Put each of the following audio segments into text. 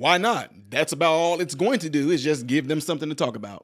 Why not? That's about all it's going to do, is just give them something to talk about.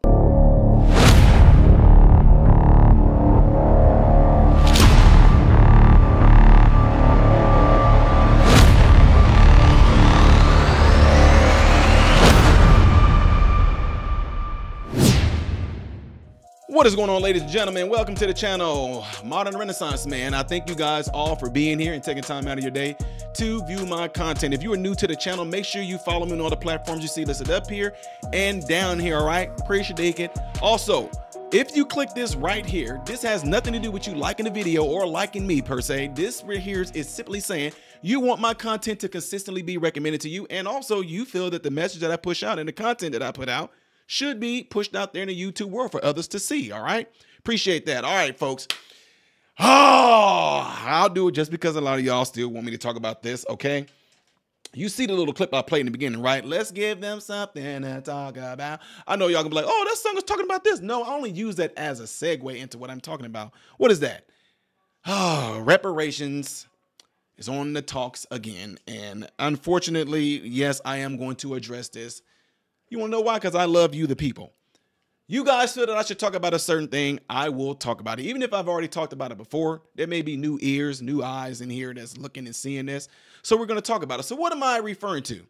What is going on, ladies and gentlemen? Welcome to the channel, Modern Renaissance Man. I thank you guys all for being here and taking time out of your day to view my content. If you are new to the channel, make sure you follow me on all the platforms you see listed up here and down here, all right? Appreciate it. Also, if you click this right here, this has nothing to do with you liking the video or liking me per se. This right here is simply saying you want my content to consistently be recommended to you, and also you feel that the message that I push out and the content that I put out should be pushed out there in the YouTube world for others to see, all right? Appreciate that. All right, folks. Oh, I'll do it just because a lot of y'all still want me to talk about this, okay? You see the little clip I played in the beginning, right? Let's give them something to talk about. I know y'all gonna be like, oh, that song is talking about this. No, I only use that as a segue into what I'm talking about. What is that? Oh, reparations is on the talks again. And unfortunately, yes, I am going to address this. You want to know why? Because I love you, the people. You guys feel that I should talk about a certain thing, I will talk about it. Even if I've already talked about it before, there may be new ears, new eyes in here that's looking and seeing this. So we're going to talk about it. So what am I referring to?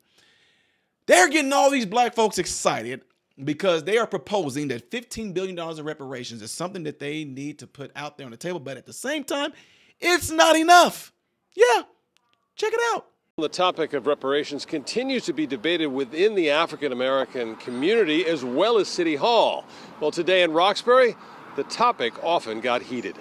They're getting all these black folks excited because they are proposing that $15 billion in reparations is something that they need to put out there on the table. But at the same time, it's not enough. Yeah, check it out. The topic of reparations continues to be debated within the African-American community as well as City Hall. Well, today in Roxbury, the topic often got heated.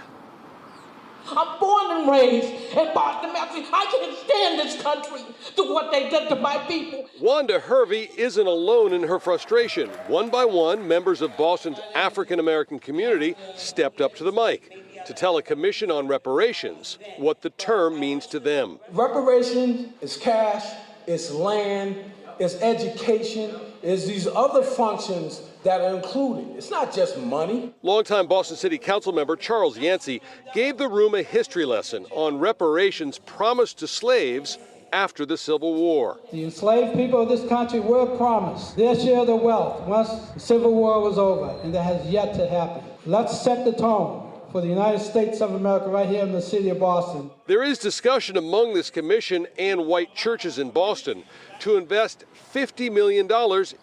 I'm born and raised in Boston, Massachusetts. I can't stand this country to what they did to my people. Wanda Hervey isn't alone in her frustration. One by one, members of Boston's African-American community stepped up to the mic to tell a commission on reparations what the term means to them. Reparations is cash, it's land, it's education, it's these other functions that are included. It's not just money. Longtime Boston City Council member Charles Yancey gave the room a history lesson on reparations promised to slaves after the Civil War. The enslaved people of this country were promised their share of the wealth once the Civil War was over, and that has yet to happen. Let's set the tone for the United States of America right here in the city of Boston. There is discussion among this commission and white churches in Boston to invest $50 million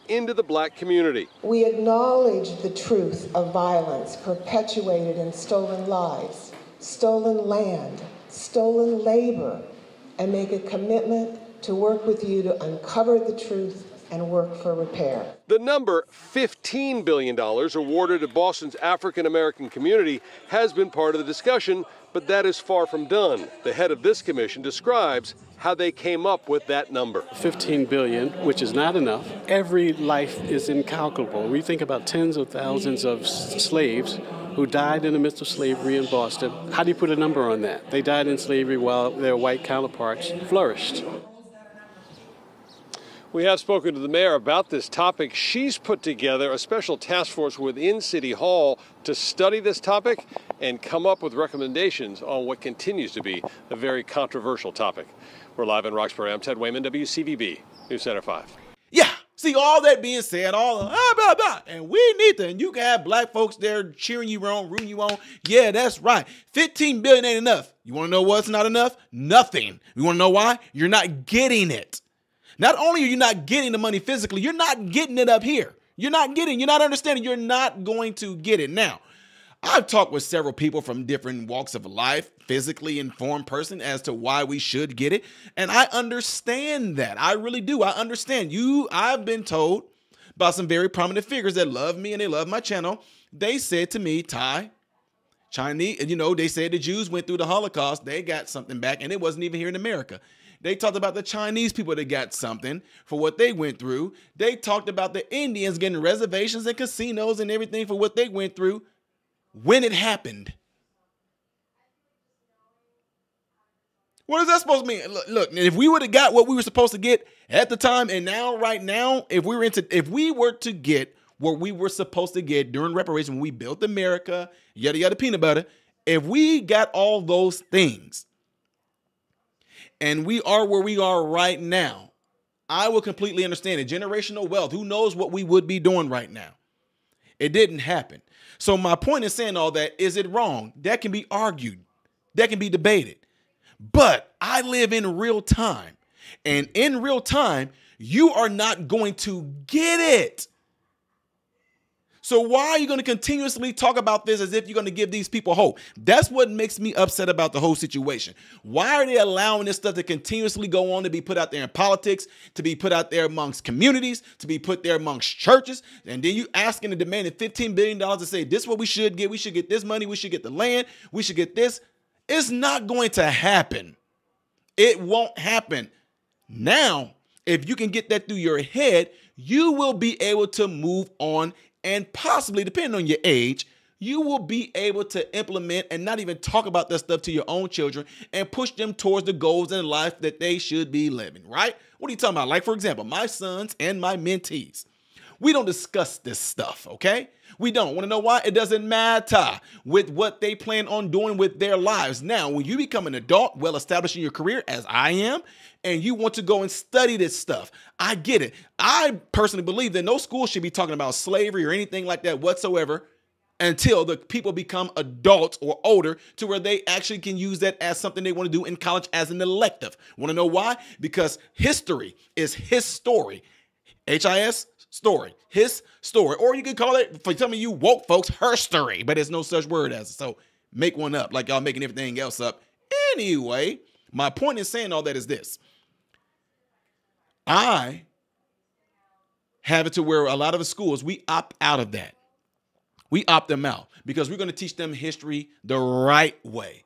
into the black community. We acknowledge the truth of violence perpetuated in stolen lives, stolen land, stolen labor, and make a commitment to work with you to uncover the truth and work for repair. The number $15 billion awarded to Boston's African-American community has been part of the discussion, but that is far from done. The head of this commission describes how they came up with that number. $15 billion, which is not enough. Every life is incalculable. We think about tens of thousands of slaves who died in the midst of slavery in Boston. How do you put a number on that? They died in slavery while their white counterparts flourished. We have spoken to the mayor about this topic. She's put together a special task force within City Hall to study this topic and come up with recommendations on what continues to be a very controversial topic. We're live in Roxbury. I'm Ted Wayman, WCVB News Center 5. Yeah, see, all that being said, all the blah, blah, and we need to, and you can have black folks there cheering you on, rooting you on. Yeah, that's right. 15 billion ain't enough. You want to know what's not enough? Nothing. You want to know why? You're not getting it. Not only are you not getting the money physically, you're not getting it up here. You're not understanding. You're not going to get it. Now, I've talked with several people from different walks of life, physically informed person, as to why we should get it. And I understand that. I really do. I understand. I've been told by some very prominent figures that love me and they love my channel. They said to me, Ty, Chinese, they said the Jews went through the Holocaust. They got something back, and it wasn't even here in America. They talked about the Chinese people that got something for what they went through. They talked about the Indians getting reservations and casinos and everything for what they went through when it happened. What is that supposed to mean? Look, if we would have got what we were supposed to get at the time, and now, right now, if we were to get what we were supposed to get during reparations when we built America, yada, yada, peanut butter, if we got all those things, and we are where we are right now, I will completely understand it. Generational wealth. Who knows what we would be doing right now? It didn't happen. So my point in saying all that, is it wrong? That can be argued. That can be debated. But I live in real time. And in real time, you are not going to get it. So why are you going to continuously talk about this as if you're going to give these people hope? That's what makes me upset about the whole situation. Why are they allowing this stuff to continuously go on, to be put out there in politics, to be put out there amongst communities, to be put there amongst churches? And then you asking and demanding $15 billion to say, this is what we should get. We should get this money. We should get the land. We should get this. It's not going to happen. It won't happen. Now, if you can get that through your head, you will be able to move on. And possibly, depending on your age, you will be able to implement and not even talk about that stuff to your own children and push them towards the goals in life that they should be living, right? What are you talking about? Like, for example, my sons and my mentees. We don't discuss this stuff, okay? We don't. Want to know why? It doesn't matter with what they plan on doing with their lives. Now, when you become an adult, well established in your career, as I am, and you want to go and study this stuff, I get it. I personally believe that no school should be talking about slavery or anything like that whatsoever until the people become adults or older to where they actually can use that as something they want to do in college as an elective. Want to know why? Because history is his story. H-I-S, story. His story. Or you could call it, for some of you woke folks, her story. But there's no such word as it. So make one up like y'all making everything else up. Anyway, my point in saying all that is this. I have it to where a lot of the schools, we opt out of that. We opt them out because we're going to teach them history the right way.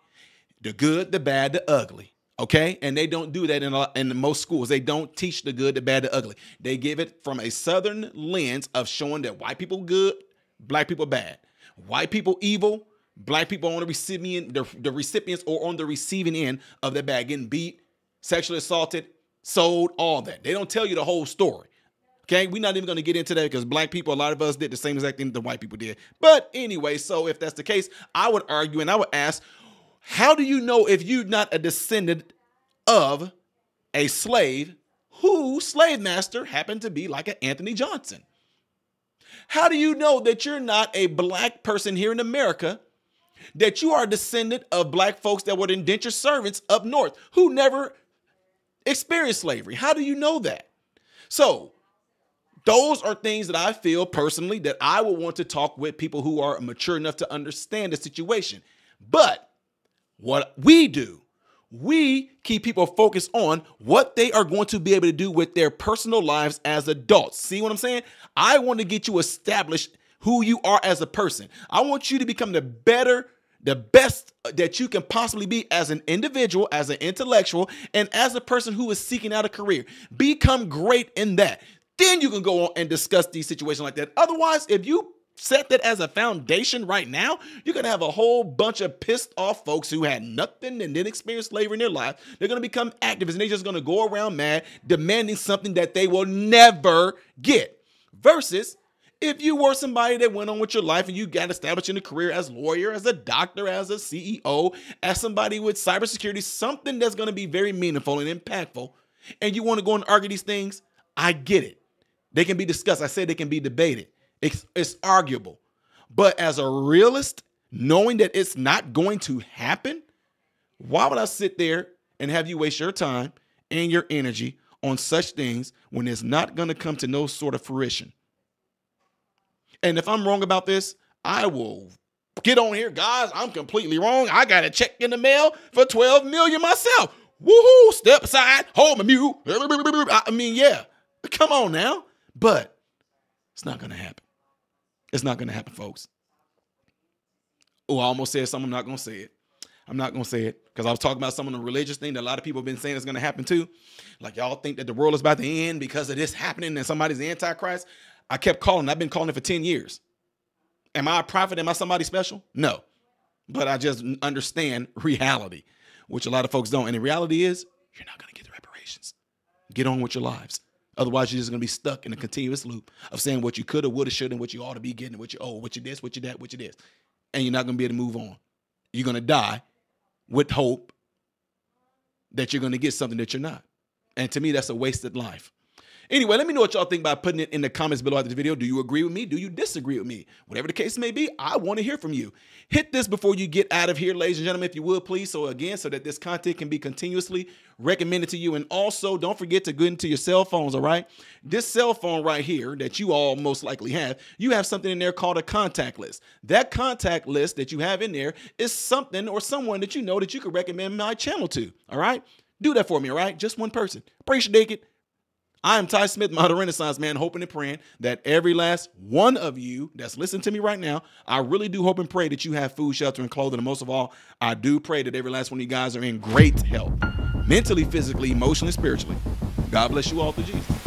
The good, the bad, the ugly. Okay? And they don't do that in most schools. They don't teach the good, the bad, the ugly. They give it from a Southern lens of showing that white people good, black people bad. White people evil, black people on the recipients or on the receiving end of the bad, getting beat, sexually assaulted, sold, all that. They don't tell you the whole story. Okay, we're not even going to get into that because black people, a lot of us did the same exact thing that the white people did. But anyway, so if that's the case, I would argue and I would ask, how do you know if you're not a descendant of a slave whose slave master happened to be like an Anthony Johnson? How do you know that you're not a black person here in America, that you are a descendant of black folks that were indentured servants up north who never experienced slavery? How do you know that? So those are things that I feel personally that I would want to talk with people who are mature enough to understand the situation. But what we do, we keep people focused on what they are going to be able to do with their personal lives as adults. See what I'm saying? I want to get you established who you are as a person. I want you to become the best that you can possibly be as an individual, as an intellectual, and as a person who is seeking out a career. Become great in that. Then you can go on and discuss these situations like that. Otherwise, if you set that as a foundation right now, you're going to have a whole bunch of pissed off folks who had nothing and didn't experience slavery in their life. They're going to become activists and they're just going to go around mad, demanding something that they will never get. Versus if you were somebody that went on with your life and you got established in a career as a lawyer, as a doctor, as a CEO, as somebody with cybersecurity, something that's going to be very meaningful and impactful, and you want to go and argue these things, I get it. They can be discussed. I said they can be debated. It's arguable. But as a realist, knowing that it's not going to happen, why would I sit there and have you waste your time and your energy on such things when it's not going to come to no sort of fruition? And if I'm wrong about this, I will get on here. Guys, I'm completely wrong. I got a check in the mail for $12 million myself. Woohoo, step aside, hold my mute. I mean, yeah, come on now. But it's not going to happen. It's not going to happen, folks. Oh, I almost said something. I'm not going to say it. I'm not going to say it because I was talking about some of the religious thing that a lot of people have been saying is going to happen too. Like y'all think that the world is about to end because of this happening and somebody's the Antichrist. I kept calling. I've been calling it for 10 years. Am I a prophet? Am I somebody special? No. But I just understand reality, which a lot of folks don't. And the reality is you're not going to get the reparations. Get on with your lives. Otherwise, you're just going to be stuck in a continuous loop of saying what you could or would have, should, and what you ought to be getting, what you owe, what you this, what you that, what you this. And you're not going to be able to move on. You're going to die with hope that you're going to get something that you're not. And to me, that's a wasted life. Anyway, let me know what y'all think by putting it in the comments below after the video. Do you agree with me? Do you disagree with me? Whatever the case may be, I want to hear from you. Hit this before you get out of here, ladies and gentlemen, if you would, please. So again, so that this content can be continuously recommended to you. And also, don't forget to go into your cell phones, all right? This cell phone right here that you all most likely have, you have something in there called a contact list. That contact list that you have in there is something or someone that you know that you could recommend my channel to, all right? Do that for me, all right? Just one person. Appreciate it. I am Ty Smith, Modern Renaissance Man, hoping and praying that every last one of you that's listening to me right now, I really do hope and pray that you have food, shelter, and clothing. And most of all, I do pray that every last one of you guys are in great health, mentally, physically, emotionally, spiritually. God bless you all through Jesus.